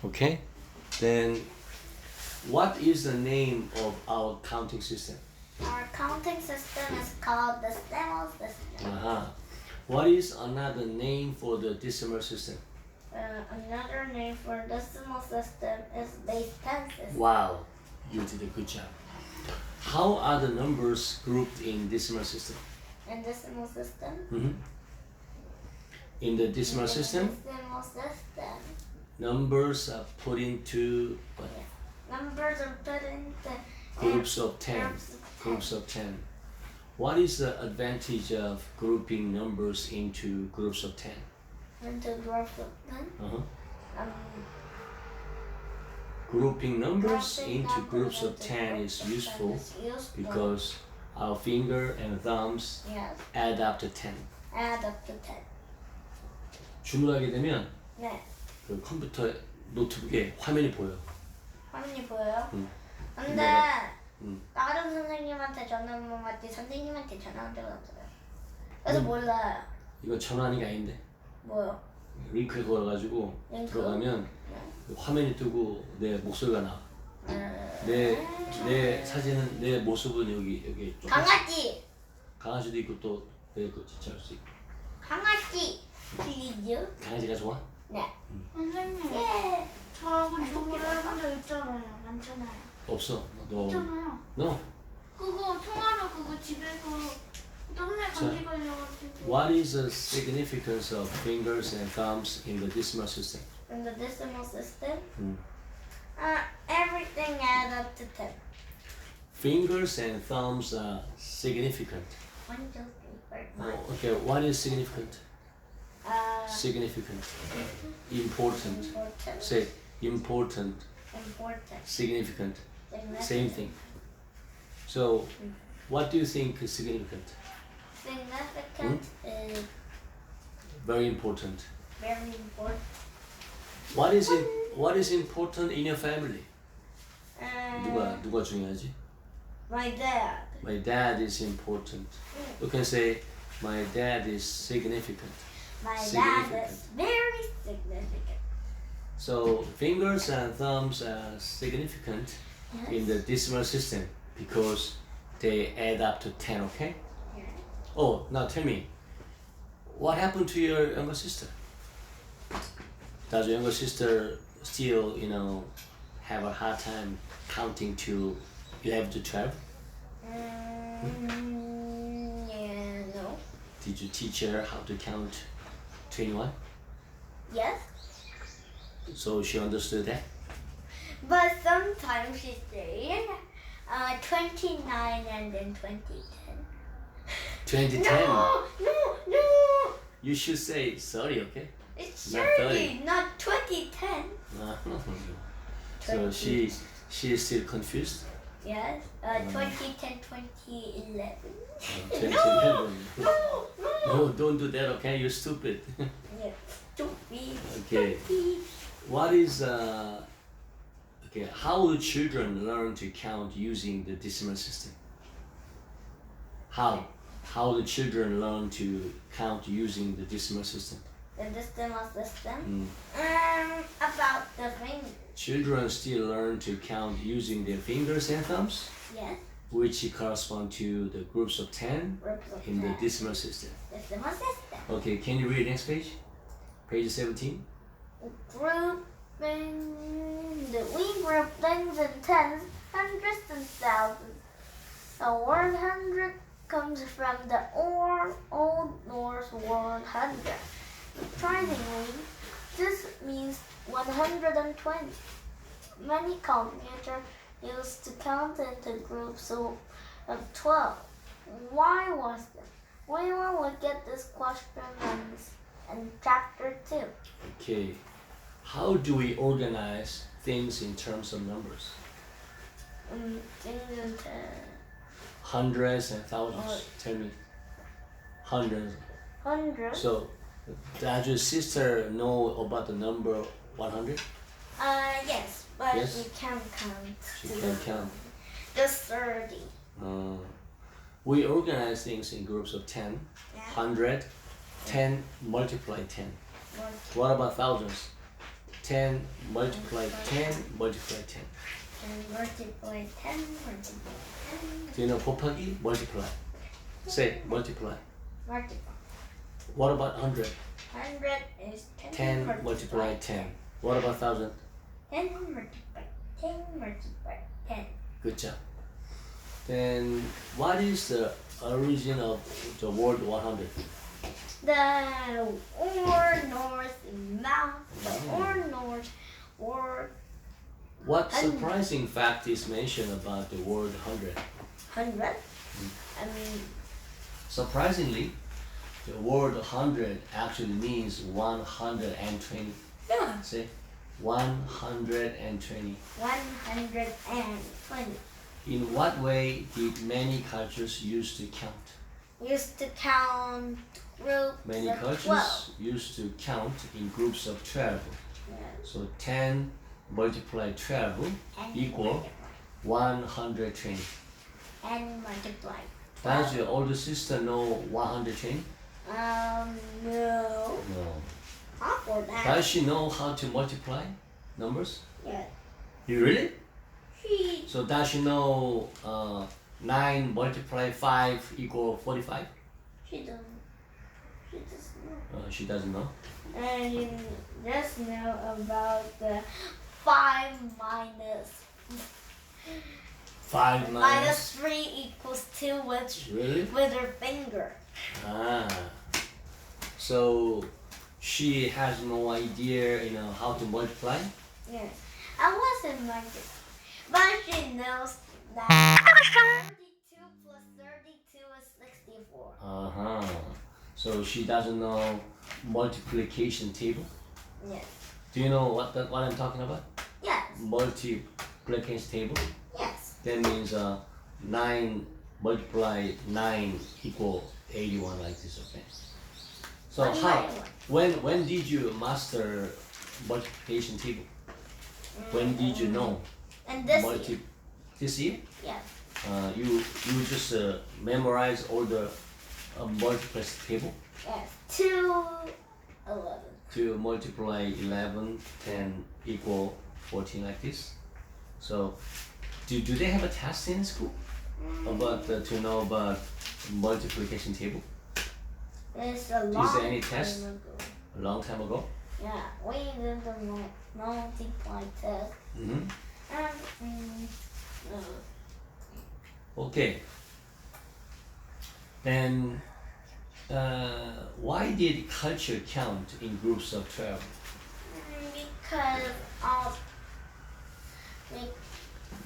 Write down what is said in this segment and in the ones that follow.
Okay? Then what is the name of our counting system? Our counting system is called the decimal system. What is another name for the decimal system? Another name for decimal system is base 10 system. Wow, you did a good job. How are the numbers grouped in decimal system? In decimal system? In the decimal system, numbers are put into what? Numbers are put into Groups of 10. Groups of 10. What is the advantage of grouping numbers into groups of 10? Into groups of 10? Grouping numbers into groups of 10 is useful because our finger and thumbs add up to 10. Add up to 10. 주문하게 되면 네. 그 컴퓨터 노트북에 화면이 보여. 화면이 보여요? 근데 다른 선생님한테 전화 한번 받지 선생님한테 전화 한 적은 없어요. 그래서 몰라요. 이건 전화하는 게 아닌데. 뭐요? 링크에 걸어가지고 들어가면 화면이 뜨고 내 목소리가 나와. 내 사진은 내 모습은 여기 좀 강아지. 강아지도 있고 또 내 그 진짜 할 수 있고. 강아지. please. 강아지가 좋아? 네. 선생님, 예. 저하고 통화를 해본 적 있잖아요. 많잖아요. 없어. 너. 있잖아요. 너. 그거 통화로 그거 집에서 땀에 감기 걸려가지고. What is the significance of fingers and thumbs in the decimal system? In the decimal system, everything adds up to 10. Fingers and thumbs are significant. 1, 2, 3, 4, 5. Okay, what is significant? Significant. Important. Important. Say important. Important. Significant. Same thing. So, what do you think is significant? Significant is Very important. very important. What is important in your family? 누가 중요하지? My dad. My dad is important. You can say my dad is significant. My dad Significant. is very significant. So fingers and thumbs are significant in the decimal system because they add up to 10, okay? Yeah. Oh, now tell me, what happened to your younger sister? Does your younger sister still, have a hard time counting to 11 to 12? Yeah, no. Did you teach her how to count 21? Yes. So she understood that? But sometimes she says 29 and then 2010. 2010? No! You should say 30, okay? It's Not 30, not 2010. So she is still confused? Yes, 2010, 2011. 2011. No! No, don't do that, okay? You're stupid. Yeah, stupid. Okay. Stupid. What is how do children learn to count using the decimal system? How do children learn to count using the decimal system? The decimal system? About the fingers. Children still learn to count using their fingers and thumbs, Yes. which correspond to the groups of 10 Groups of in the 10. decimal system. Decimal system. Okay, can you read next page? Page 17. We group things in tens, hundreds, and thousands. The word hundred comes from the Old Norse word hundred. Surprisingly, this means 120. Many computers used to count into groups of 12. Why was this? We will look at this question in chapter 2. Okay, how do we organize things in terms of numbers? Things into Hundreds and thousands. Tell me. Hundreds. hundreds. So, does your sister know about the number 100? Yes, but Yes? you can't count. She can count. Just 30. We organize things in groups of 10, Yeah. 100, 10 multiply 10. What about thousands? 10 multiply 10 multiply 10. And multiply 10, multiply 10. Do you know 곱하기? Multiply. Say multiply. Multiply. What about 100? 100 is 10, 10 multiply 10. What about 1000? 10 multiply 10 multiply 10. Good job. Then what is the origin of the word 100? The or north mouth, the or north word What surprising fact is mentioned about the word 100? 100. I mean, Surprisingly, the word 100 actually means 120. yeah, Say 120. 120. In what way did many cultures used to count? Used to count groups Many of cultures 12. used to count in groups of 12. Yes. So 10 multiply 12 And equal 120. and multiply. Does your older sister know 120? No. No. Not for that. Does she know how to multiply numbers? Yeah. You really? She So does she know 9 multiply 5 equal 45? doesn't. She doesn't know. She doesn't know. And you just know about the 5 minus 5 minus 3 equals 2 Really? with her finger. Ah. So she has no idea, how to multiply. Yes. I wasn't minded. But she knows that 32 plus 32 is 64. Uh-huh. So she doesn't know multiplication table. Yes. Do you know what I'm talking about? Yes. Multiplication table. Yes. That means 9 multiply 9 equal 81 like this, okay? So One how? by one. When did you master multiplication table? When did you know And this year. This year? Yes. You just memorize all the multiplication table Yes. 2, 11. to multiply 11, 10 equal 14 like this. So do they have a test in school about to know about multiplication table? It's a Is long there any test? time ago. A long time ago? Yeah, we did the multiply test. Mm-hmm. And Okay. Then why did culture count in groups of 12?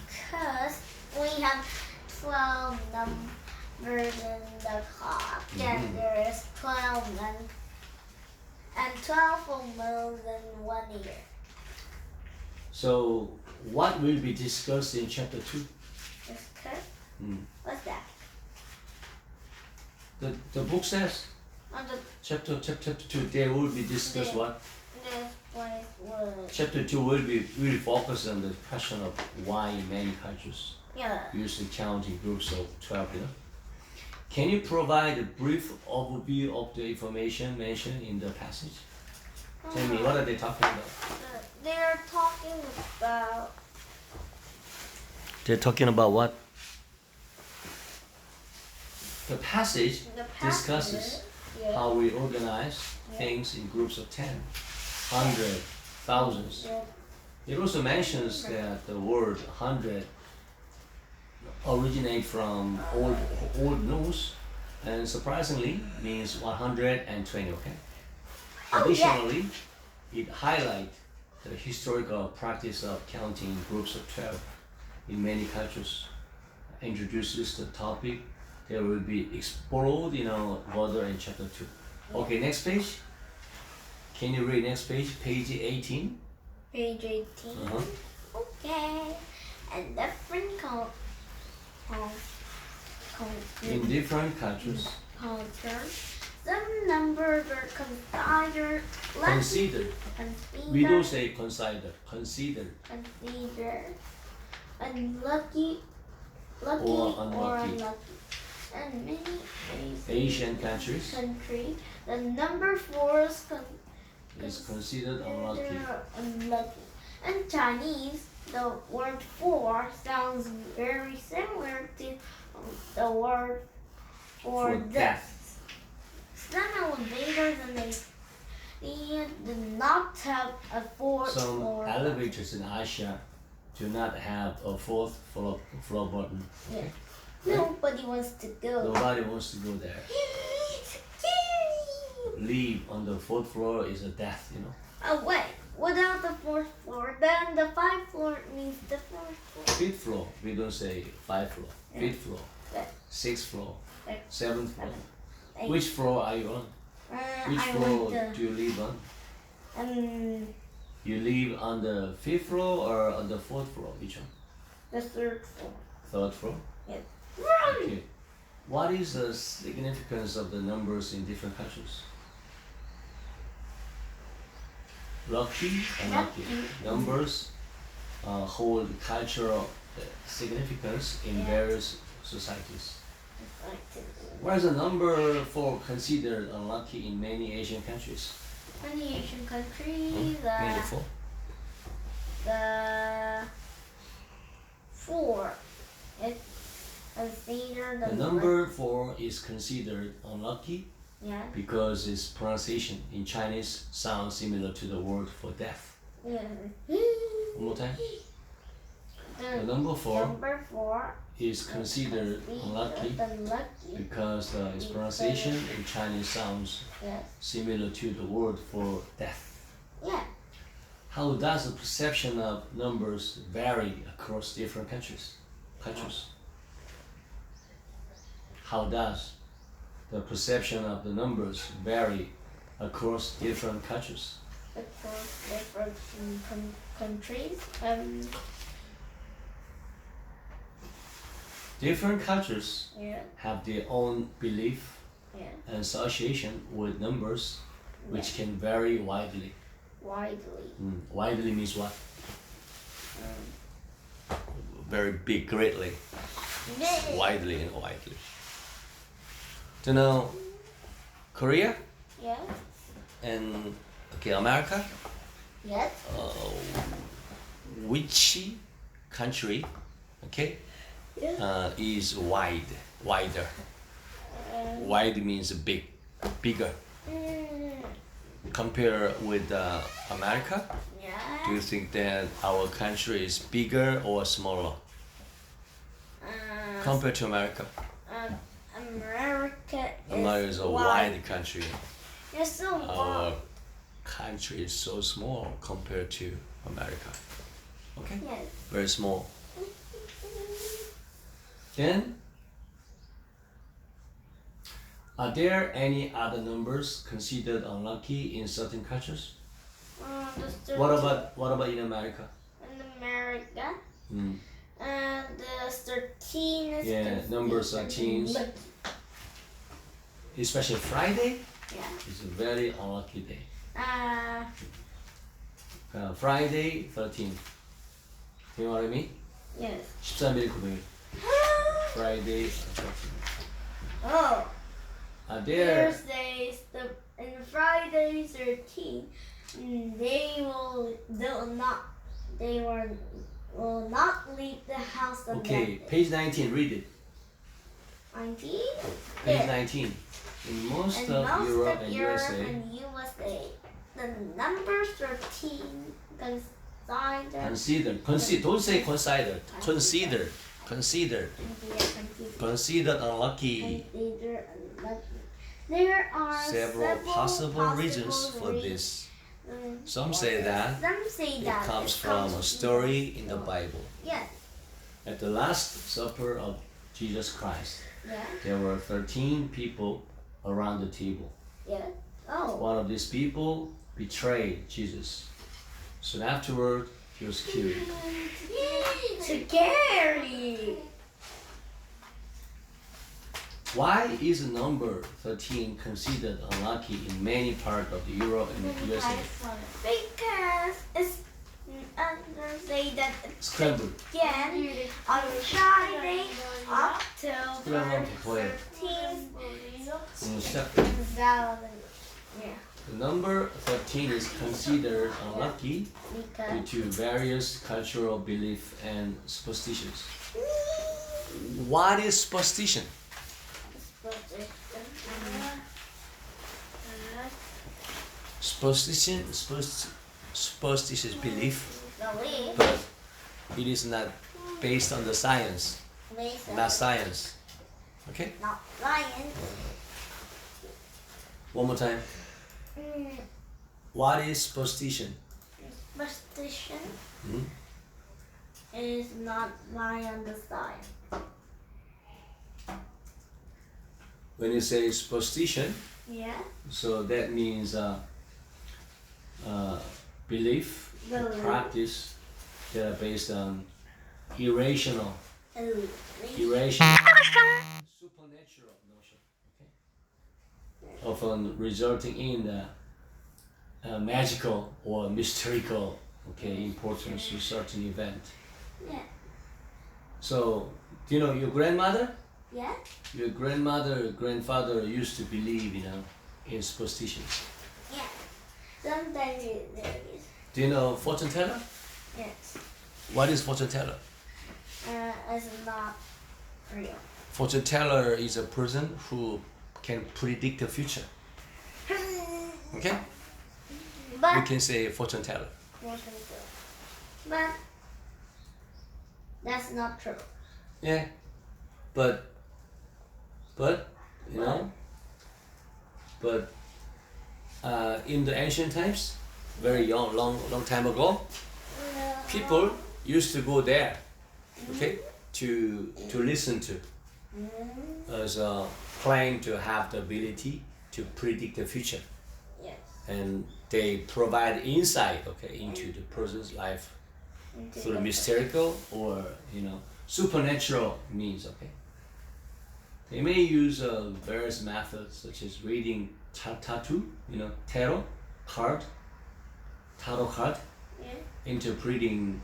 because we have 12 numbers in the clock, and there is 12 and 12 full moons in 1 year. So what will be discussed in chapter 2? Okay? Mm. What's that? The book says On the chapter 2 there will be discussed Yeah. what? this place was Chapter 2 will focus on the question of why many cultures used to count in groups of 12. Can you provide a brief overview of the information mentioned in the passage? Tell me, what are they talking about? They're talking about They're talking about what? The passage the discusses yeah, how we organize things in groups of 10, 100, thousands. yeah, It also mentions that the word 100 originates from Old Norse and surprisingly means 120, okay? Oh, yeah. Additionally, it highlights the historical practice of counting in groups of 12 in many cultures. Introduces the topic that will be explored, further in chapter 2. Okay, next page. Can you read next page? Page 18. page 18. Uh-huh. Okay. And different In different cultures, cultures, some numbers are considered lucky. consider. We don't say consider. Consider. Unlucky, Or unlucky. And many Asian countries. the number 4 is is considered unlucky. Unlucky. In Chinese, the word four sounds very similar to the word for death. Some elevators and they did not have a fourth Some floor. elevators in Asia do not have a fourth floor button. Yeah. Nobody wants to go. Nobody wants to go there. Leave on the fourth floor is a death, you know. Oh wait, without the fourth floor, then the fifth floor means the fourth floor. Fifth floor, we don't say fifth floor. Fifth floor, Yeah. sixth floor, Yeah. seventh floor. Eight. Which floor are you on? Which I floor want do you live on? the You live on the fifth floor or on the fourth floor? Which one? the third floor. Third floor? Yes. Okay. What is the significance of the numbers in different countries? Lucky and lucky. Numbers hold cultural significance in various societies. Why is the number 4 considered unlucky in many Asian countries? Many Asian countries, Many 4? the four is considered The number 4 is considered unlucky Yeah. because its pronunciation in Chinese sounds similar to the word for death. Yeah. One more time. The The number 4 number four is considered unlucky because its pronunciation in Chinese sounds Yes. similar to the word for death. Yeah. How does the perception of numbers vary across different countries? How does the perception of the numbers vary across different countries? Across different countries. Different countries Yeah. have their own belief Yeah. and association with numbers, which can vary widely. Widely. Widely means what? Very big, greatly. Widely and widely. Do you know Korea Yeah. and America? Yes. Which country, is wider? Wide means big, bigger. Compare with America, Yeah. do you think that our country is bigger or smaller compared to America? America is a wide country. It's so Our wide. country is so small compared to America. Okay? Yes. Very small. Then, are there any other numbers considered unlucky in certain countries? What about in America? In America, Mm. the 13 is Yeah, considered number 13. lucky. Especially Friday Yeah. is a very unlucky day. Uh, Friday 13. You know what I mean? yes. 13일 900일. Friday 13. Oh, Are there Thursdays, in Friday 13, will not leave the house of okay, that page 19, read it. 19. Page Yeah. 19. In most In of most Europe of and Europe USA, and USA, the number 13 don't say consider, considered unlucky. There are Several possible reasons for this. Some say that it comes from a story in the Bible. Yes. At the Last Supper of Jesus Christ, Yeah. there were 13 people around the table. Yeah. Oh. One of these people betrayed Jesus. Soon afterward, he was killed. Scary. Why is the number 13 considered unlucky in many parts of Europe and the USA? Because it's say that it's Scrambled. again on Friday, October Scrambled. 13th, 시작. 2000. Yeah. The number 13 is considered unlucky Because due to various cultural beliefs and superstitions. What is superstition? Superstitious belief, but it is not based on the science, not science. Okay? not lion. One more time. What is superstition? Superstition Hmm? is not lie on the side. When you say superstition, Yeah. so that means belief, Belief. practice that are based on irrational, Ooh. supernatural notion, okay? Often resulting in magical or mystical, okay, importance to certain event. Yeah. So, do you know your grandmother? Yeah. Your grandmother, grandfather used to believe, in superstitions. Yeah. Sometimes there is. Do you know fortune teller? Yes. What is fortune teller? It's not real. Fortune teller is a person who can predict the future. Okay? We But can say fortune teller. but that's not true. Yeah. But in the ancient times, very long time ago, people used to go there, okay, to listen to, as claim to have the ability to predict the future, Yes. and they provide insight, okay, into the person's life through mystical or supernatural means, okay. They may use various methods such as reading tarot card, Yeah. interpreting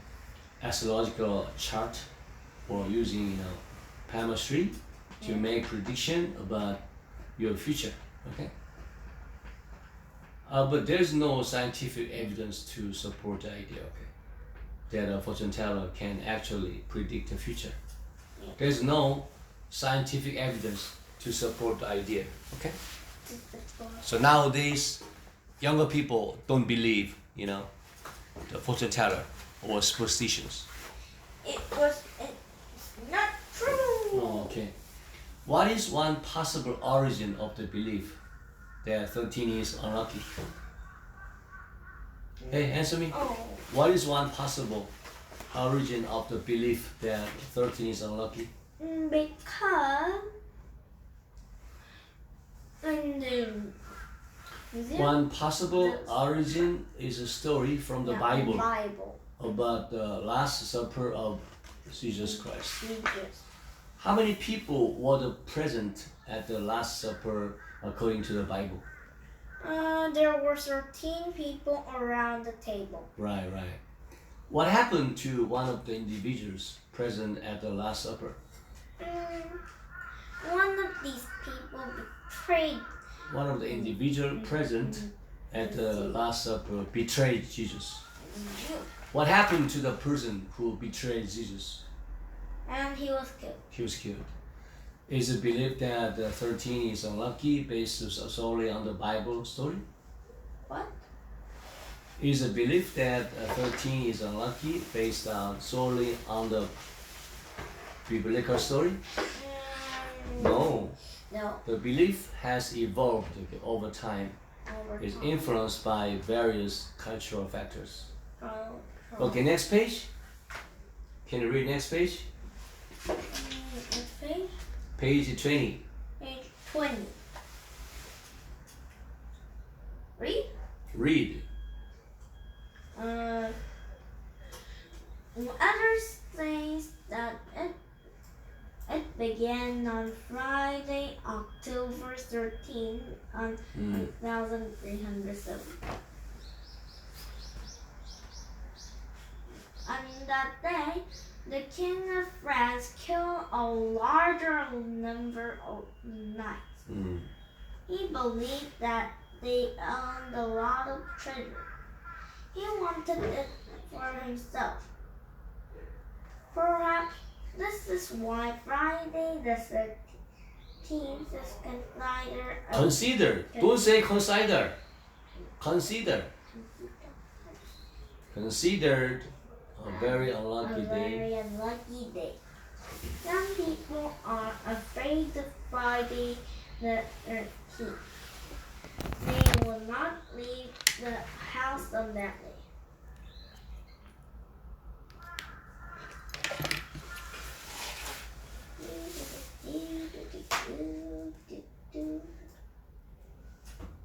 astrological chart, or using palmistry to make prediction about your future. Okay. But there's no scientific evidence to support the idea. Okay, that a fortune teller can actually predict the future. Yeah. There's no scientific evidence to support the idea. Okay. So nowadays, younger people don't believe, the fortune teller or superstitions. It's not true. Oh, okay. What is one possible origin of the belief that 13 is unlucky? Hey, answer me. Oh. What is one possible origin of the belief that 13 is unlucky? Because in the museum, One possible origin is a story from the Bible about the Last Supper of Jesus Christ. Jesus. How many people were present at the Last Supper according to the Bible? There were 13 people around the table. Right. What happened to one of the individuals present at the Last Supper? One of these people betrayed. One of the individuals present at the Last Supper betrayed Jesus. What happened to the person who betrayed Jesus? And he was killed. He was killed. Is it believed that the 13 is unlucky based solely on the Bible story? What? Is it believed that 13 is unlucky based solely on the biblical story? No. No. The belief has evolved over time. It's influenced by various cultural factors. Okay, next page. Can you read next page? Next page. Page 20. Page 20. Read. Read. Others say that it began on Friday, October 13, on 1307. On that day, the King of France killed a larger number of knights. He believed that they owned a lot of treasure. He wanted it for himself. Perhaps this is why Friday the 13th is Consider. Don't say consider. Consider. Considered a very unlucky day. Some people are afraid of Friday the 13th. They will not leave the house on that day.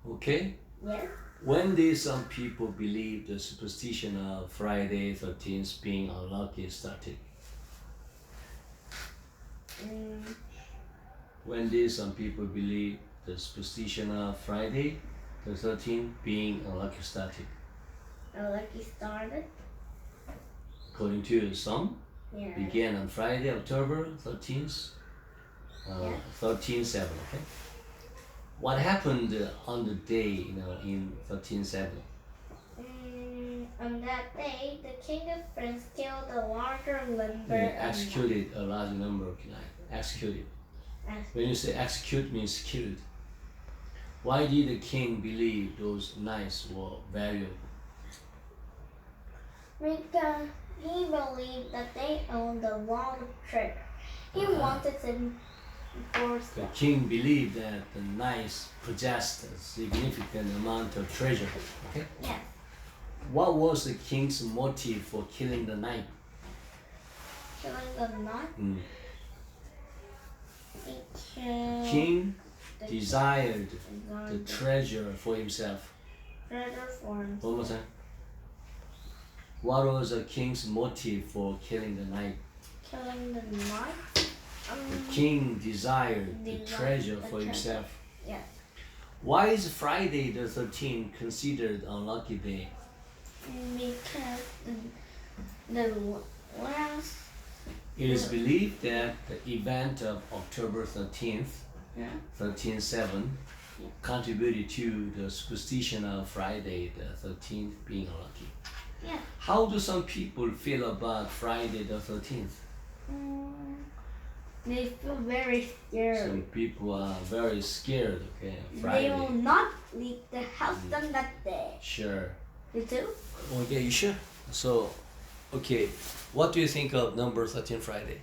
Okay? Yes. When did some people believe the superstition of Friday 13th being unlucky started? When did some people believe the superstition of Friday the 13th being unlucky started? Unlucky started? According to some, Yeah. began on Friday, October 13th, Yeah. 1307, okay? What happened on the day, in 1307? On that day, the king of France killed a larger number Executed a large number of knights. Executed. When you say execute, means killed. Why did the king believe those knights were valuable? Because he believed that they owned a lot of treasure. He wanted to enforce The that. king believed that the knights possessed a significant amount of treasure. Okay? Yes. What was the king's motive for killing the knight? Killing the knight. The king desired the treasure for himself. Treasure for himself. One more time. What was the king's motive for killing the knight? Killing the knight. The king desired the treasure for himself. Yes. Why is Friday the 13th considered unlucky day? Because the last. It is believed that the event of October 13th, 1307, contributed to the superstition of Friday the 13th being unlucky. Yeah. How do some people feel about Friday the 13th? They feel very scared. Some people are very scared, okay, They Friday. will not leave the house on that day. Sure. You too? Okay, you sure? So, okay, what do you think of number 13 Friday?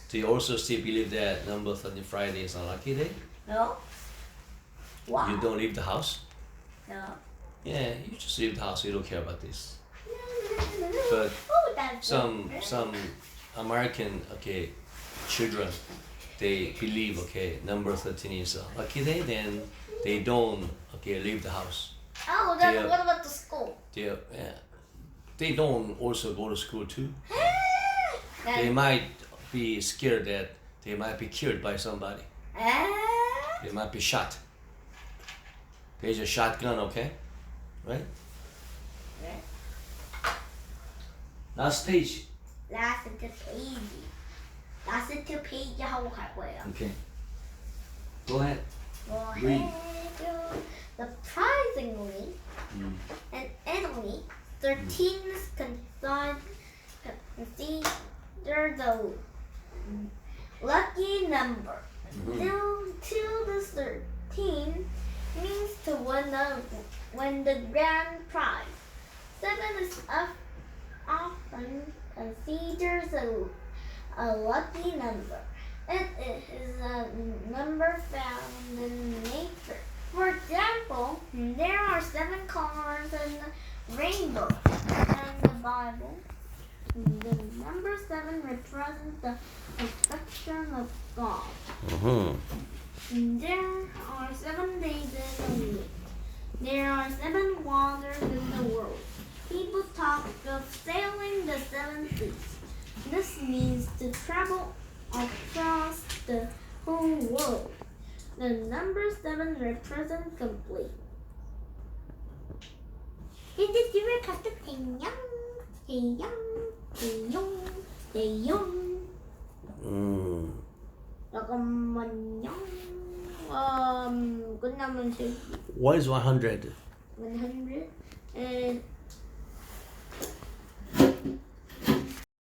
Do you also still believe that number 13 Friday is a lucky day? No. Wow. You don't leave the house? No. Yeah, you just leave the house, you don't care about this. But Oh, that's some American, children, they believe, number 13 is a lucky day, then they don't, leave the house. Oh, Yeah. what about the school? They don't also go to school too. They might be scared that they might be killed by somebody. They might be shot. There's a shotgun, right? Last page. Last two page 하고 갈 거예요. Okay. Go ahead. Well, Read. Surprisingly, in Italy, 13 is considered the lucky number. Due to the 13 means to win the grand prize. 7 is often considered a lucky number. It is a number found in nature. For example, there are 7 colors in the rainbow. In the Bible, the number 7 represents the perfection of God. There are 7 days in a week. There are 7 wonders in the world. People talk of sailing the 7 seas. This means to travel across the whole world. The number 7 represents complete. 이제 집에 가도 돼요. 잠깐만요. 끝나면 쉴게요. What is 100?